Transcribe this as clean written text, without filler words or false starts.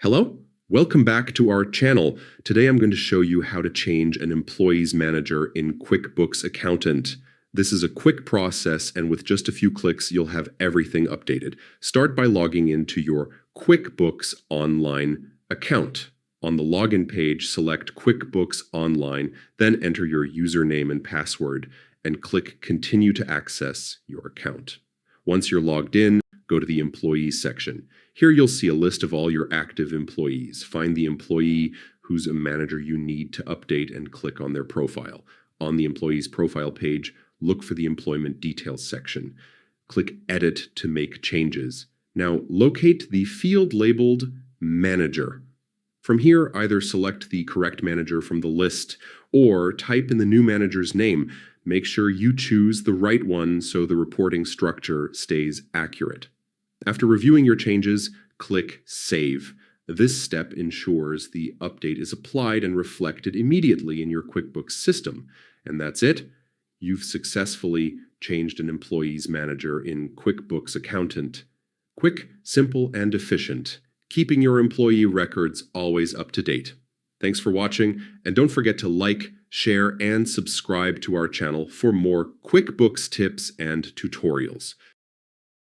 Hello? Welcome back to our channel. Today I'm going to show you how to change an employee's manager in QuickBooks Accountant. This is a quick process, and with just a few clicks, you'll have everything updated. Start by logging into your QuickBooks Online account. On the login page, select QuickBooks Online, then enter your username and password, and click Continue to access your account. Once you're logged in, go to the Employees section. Here you'll see a list of all your active employees. Find the employee who's a manager you need to update and click on their profile. On the employee's profile page, look for the Employment Details section. Click Edit to make changes. Now locate the field labeled Manager. From here, either select the correct manager from the list or type in the new manager's name. Make sure you choose the right one so the reporting structure stays accurate. After reviewing your changes, click Save. This step ensures the update is applied and reflected immediately in your QuickBooks system. And that's it. You've successfully changed an employee's manager in QuickBooks Accountant. Quick, simple, and efficient, keeping your employee records always up to date. Thanks for watching, and don't forget to like, share, and subscribe to our channel for more QuickBooks tips and tutorials.